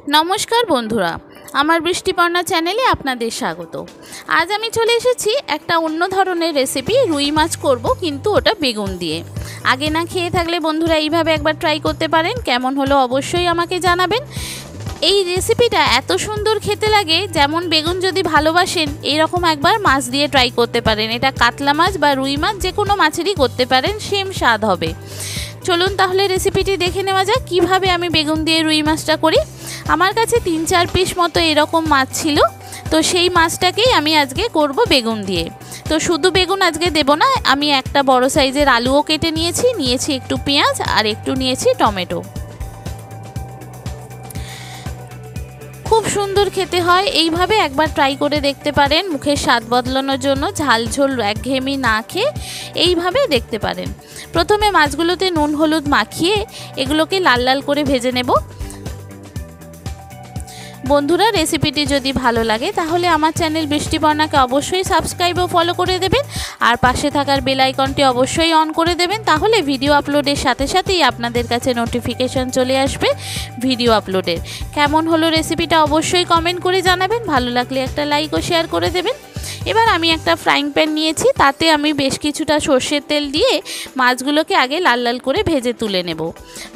नमस्कार बंधुरा आमार बृष्टिपर्णा चैनेले आपनादेर स्वागत। आज आमी चले एसेछि एकटा अन्य धरनेर रेसिपि रुई माछ करब किन्तु ओटा बेगुन दिए। आगे ना खेये थाकले बंधुरा एइभाবে एकबार ट्राई करते पारेन, केमन हलो अवश्यई आमाके जानाबेन। এই রেসিপিটা এত সুন্দর খেতে লাগে, যেমন বেগুন যদি ভালোবাসেন এইরকম একবার মাছ দিয়ে ট্রাই করতে পারেন। এটা কাতলা মাছ বা রুই মাছ যে কোনো মাছেরই করতে পারেন, সেম স্বাদ হবে। চলুন তাহলে রেসিপিটি দেখে নেওয়া যাক কিভাবে আমি বেগুন দিয়ে রুই মাছটা করি। আমার কাছে 3-4 পিস মতো এরকম মাছ ছিল, তো সেই মাছটাকেই আমি আজকে করব বেগুন দিয়ে। তো শুধু বেগুন আজকে দেব না, আমি একটা বড় সাইজের আলুও কেটে নিয়েছি একটু পেঁয়াজ আর একটু নিয়েছি টমেটো। खूब सुंदर खेते हैं, এইভাবে একবার ট্রাই করে দেখতে পারেন। মুখের স্বাদ বদলানোর জন্য ঝাল ঝোল একঘেয়েমি না খেয়ে এইভাবে দেখতে পারেন। প্রথমে মাছগুলোতে নুন হলুদ মাখিয়ে এগুলোকে লাল লাল করে ভেজে নেব। বন্ধুরা রেসিপিটি যদি ভালো লাগে তাহলে আমার চ্যানেল বৃষ্টিবর্ণাকে অবশ্যই সাবস্ক্রাইব ও ফলো করে দেবেন, আর পাশে থাকার বেল আইকনটি অবশ্যই অন করে দেবেন। তাহলে ভিডিও আপলোডের সাথে সাথেই আপনাদের কাছে নোটিফিকেশন চলে আসবে ভিডিও আপলোডের। কেমন হলো রেসিপিটা অবশ্যই কমেন্ট করে জানাবেন, ভালো লাগলে একটা লাইক ও শেয়ার করে দেবেন। এবার আমি একটা ফ্রাইং প্যান নিয়েছি, তাতে আমি বেশ কিছুটা সরষের তেল দিয়ে মাছগুলোকে আগে লাল লাল করে ভেজে তুলে নেব।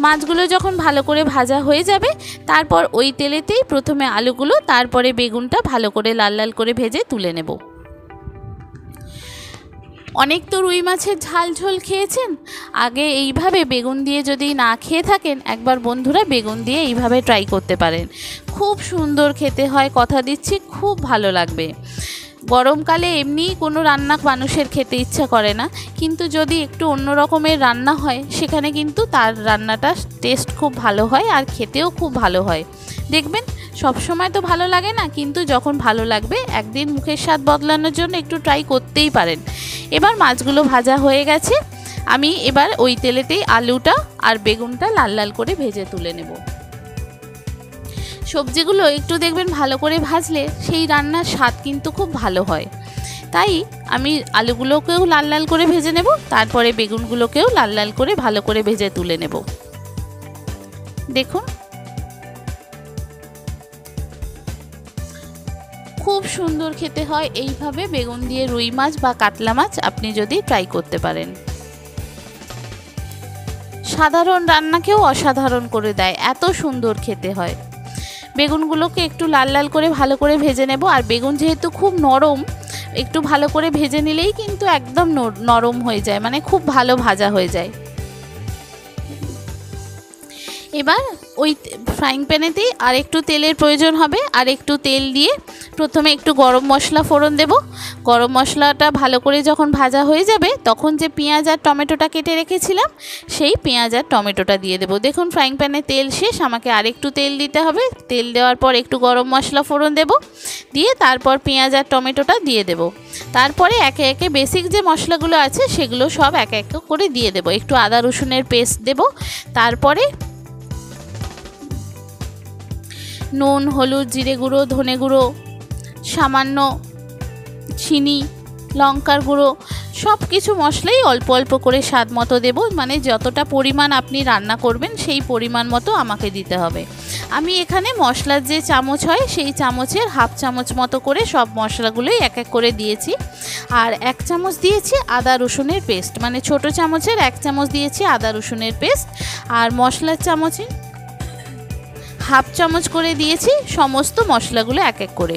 মাছগুলো যখন ভালো করে ভাজা হয়ে যাবে তারপর ওই তেলেতেই প্রথমে আলুগুলো, তারপরে বেগুনটা ভালো করে লাল লাল করে ভেজে তুলে নেব। অনেক তো রুই মাছের ঝাল ঝোল খেয়েছেন, আগে এইভাবে বেগুন দিয়ে যদি না খেয়ে থাকেন একবার বন্ধুরা বেগুন দিয়ে এইভাবে ট্রাই করতে পারেন। খুব সুন্দর খেতে হয়, কথা দিচ্ছি খুব ভালো লাগবে। গরমকালে এমনি কোনো রান্না মানুষের খেতে ইচ্ছা করে না, কিন্তু যদি একটু অন্য রকমের রান্না হয় সেখানে কিন্তু তার রান্নাটা টেস্ট খুব ভালো হয় আর খেতেও খুব ভালো হয়। দেখবেন সব সময় তো ভালো লাগে না, কিন্তু যখন ভালো লাগবে একদিন মুখের স্বাদ বদলানোর জন্য একটু ট্রাই করতেই পারেন। এবার মাছগুলো ভাজা হয়ে গেছে, আমি এবার ওই তেলেতেই আলুটা আর বেগুনটা লাল লাল করে ভেজে তুলে নেব। সবজিগুলো একটু দেখবেন ভালো করে ভাজলে সেই রান্নার স্বাদ কিন্তু খুব ভালো হয়। তাই আমি আলুগুলোকেও লাল লাল করে ভেজে নেব, তারপরে বেগুনগুলোকেও লাল লাল করে ভালো করে ভেজে তুলে নেব। দেখুন খুব সুন্দর খেতে হয় এইভাবে বেগুন দিয়ে রুই মাছ বা কাতলা মাছ আপনি যদি ট্রাই করতে পারেন। সাধারণ রান্নাকেও অসাধারণ করে দেয়, এত সুন্দর খেতে হয়। বেগুনগুলোকে একটু লাল লাল করে ভালো করে ভেজে নেব, আর বেগুন যেহেতু খুব নরম, একটু ভালো করে ভেজে নিলেই কিন্তু একদম নরম হয়ে যায়, মানে খুব ভালো ভাজা হয়ে যায়। এবার ওই ফ্রাইং প্যানেতেই আর একটু তেলের প্রয়োজন হবে, আর একটু তেল দিয়ে প্রথমে একটু গরম মশলা ফোড়ন দেব। গরম মশলাটা ভালো করে যখন ভাজা হয়ে যাবে তখন যে পেঁয়াজ আর টমেটোটা কেটে রেখেছিলাম সেই পেঁয়াজ আর টমেটোটা দিয়ে দেব। দেখুন ফ্রাইং প্যানে তেল শেষ, আমাকে আর একটু তেল দিতে হবে। তেল দেওয়ার পর একটু গরম মশলা ফোড়ন দেব, দিয়ে তারপর পেঁয়াজ আর টমেটোটা দিয়ে দেব। তারপরে একে একে বেসিক যে মশলাগুলো আছে সেগুলো সব এক এক করে দিয়ে দেব। একটু আদা রসুনের পেস্ট দেব, তারপরে নুন হলুদ জিরে গুঁড়ো ধনে গুঁড়ো সামান্য চিনি লঙ্কার গুঁড়ো সব কিছু মশলাই অল্প অল্প করে স্বাদ মতো দেব, মানে যতটা পরিমাণ আপনি রান্না করবেন সেই পরিমাণ মতো আমাকে দিতে হবে। আমি এখানে মশলার যে চামচ হয় সেই চামচের হাফ চামচ মতো করে সব মশলাগুলোই এক এক করে দিয়েছি। আর 1 চামচ দিয়েছি আদা রসুনের পেস্ট, মানে ছোট চামচের 1 চামচ দিয়েছি আদা রসুনের পেস্ট, আর মশলার চামচে হাফ চামচ করে দিয়েছি সমস্ত মশলাগুলো এক এক করে।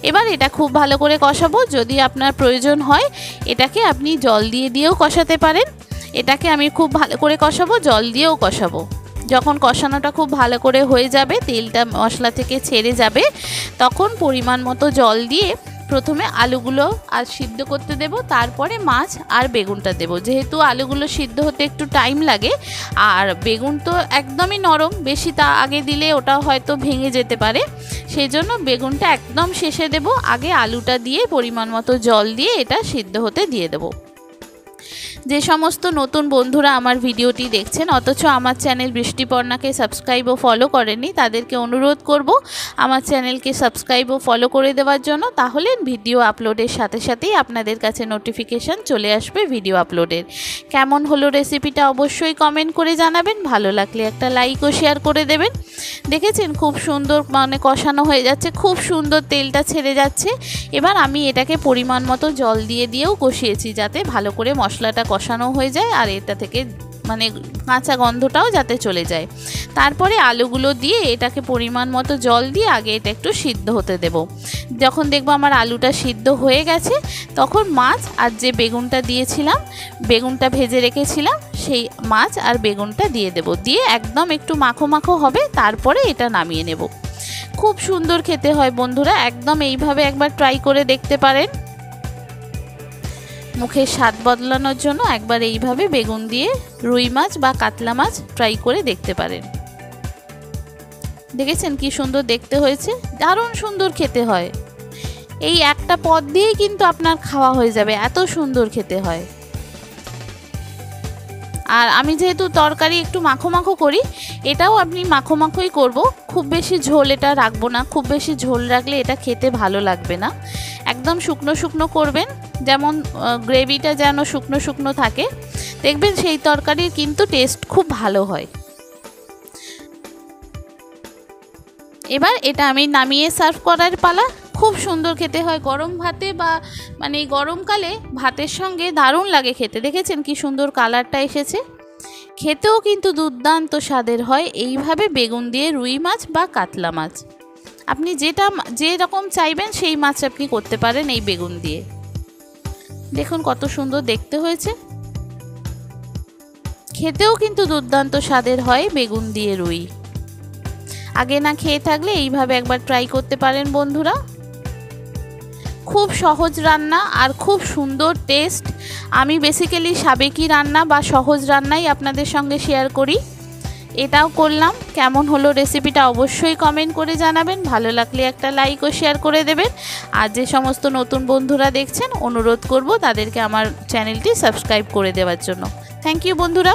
এবার এটা খুব ভালো করে কষাবো, যদি আপনার প্রয়োজন হয় এটাকে আপনি জল দিয়েও কষাতে পারেন। এটাকে আমি খুব ভালো করে কষাবো, জল দিয়েও কষাবো। যখন কষানোটা খুব ভালো করে হয়ে যাবে, তেলটা মশলা থেকে ছেড়ে যাবে, তখন পরিমাণ মতো জল দিয়ে প্রথমে আলুগুলো আর সিদ্ধ করতে দেব, তারপরে মাছ আর বেগুনটা দেব। যেহেতু আলুগুলো সিদ্ধ হতে একটু টাইম লাগে আর বেগুন তো একদমই নরম, বেশি তা আগে দিলে ওটা হয়তো ভেঙে যেতে পারে, সেই জন্য বেগুনটা একদম শেষে দেব। আগে আলুটা দিয়ে পরিমাণ মতো জল দিয়ে এটা সিদ্ধ হতে দিয়ে দেব। যে সমস্ত নতুন বন্ধুরা আমার ভিডিওটি দেখছেন অথচ আমার চ্যানেল বৃষ্টিপর্ণাকে সাবস্ক্রাইব ও ফলো করেননি, তাদেরকে অনুরোধ করব আমার চ্যানেলকে সাবস্ক্রাইব ও ফলো করে দেওয়ার জন্য। তাহলে ভিডিও আপলোডের সাথে সাথেই আপনাদের কাছে নোটিফিকেশান চলে আসবে ভিডিও আপলোডের। কেমন হলো রেসিপিটা অবশ্যই কমেন্ট করে জানাবেন, ভালো লাগলে একটা লাইক ও শেয়ার করে দেবেন। দেখেছেন খুব সুন্দর মানে কষানো হয়ে যাচ্ছে, খুব সুন্দর তেলটা ছেড়ে যাচ্ছে। এবার আমি এটাকে পরিমাণ মতো জল দিয়েও কষিয়েছি যাতে ভালো করে মশলাটা কষানো হয়ে যায় আর এটা থেকে মানে কাঁচা গন্ধটাও যাতে চলে যায়। তারপরে আলুগুলো দিয়ে এটাকে পরিমাণ মতো জল দিয়ে আগে এটা একটু সিদ্ধ হতে দেব। যখন দেখবো আমার আলুটা সিদ্ধ হয়ে গেছে তখন মাছ আর যে বেগুনটা দিয়েছিলাম, বেগুনটা ভেজে রেখেছিলাম, সেই মাছ আর বেগুনটা দিয়ে দেব। দিয়ে একদম একটু মাখো মাখো হবে, তারপরে এটা নামিয়ে নেব। খুব সুন্দর খেতে হয় বন্ধুরা, একদম এইভাবে একবার ট্রাই করে দেখতে পারেন। মুখের স্বাদ বদলানোর জন্য একবার এইভাবে বেগুন দিয়ে রুই মাছ বা কাতলা মাছ ট্রাই করে দেখতে পারেন। দেখেছেন কি সুন্দর দেখতে হয়েছে, দারুণ সুন্দর খেতে হয়। এই একটা পদ দিয়েই কিন্তু আপনার খাওয়া হয়ে যাবে, এত সুন্দর খেতে হয়। আর আমি যেহেতু তরকারি একটু মাখো মাখো করি, এটাও আপনি মাখো মাখোই করব, খুব বেশি ঝোল এটা রাখবো না। খুব বেশি ঝোল রাখলে এটা খেতে ভালো লাগবে না। একদম শুকনো শুকনো করবেন, যেমন গ্রেভিটা যেন শুকনো শুকনো থাকে, দেখবেন সেই তরকারির কিন্তু টেস্ট খুব ভালো হয়। এবার এটা আমি নামিয়ে সার্ভ করার পালা। খুব সুন্দর খেতে হয় গরম ভাতে বা মানে গরমকালে ভাতের সঙ্গে দারুণ লাগে খেতে। দেখেছেন কি সুন্দর কালারটা এসেছে, খেতেও কিন্তু দুর্দান্ত স্বাদের হয় এইভাবে বেগুন দিয়ে রুই মাছ বা কাতলা মাছ। আপনি যে রকম চাইবেন সেই মাছ আপনি করতে পারেন এই বেগুন দিয়ে। দেখুন কত সুন্দর দেখতে হয়েছে, খেতেও কিন্তু দুর্দান্ত স্বাদের হয় বেগুন দিয়ে রুই। আগে না খেয়ে থাকলে এইভাবে একবার ট্রাই করতে পারেন বন্ধুরা। খুব সহজ রান্না আর খুব সুন্দর টেস্ট। আমি বেসিক্যালি সাবেকি রান্না বা সহজ রান্নাই আপনাদের সঙ্গে শেয়ার করি, এটাও করলাম। কেমন হলো রেসিপিটা অবশ্যই কমেন্ট করে জানাবেন, ভালো লাগলে একটা লাইক ও শেয়ার করে দেবেন। আর যে সমস্ত নতুন বন্ধুরা দেখছেন অনুরোধ করব তাদেরকে আমার চ্যানেলটি সাবস্ক্রাইব করে দেওয়ার জন্য। থ্যাংক ইউ বন্ধুরা।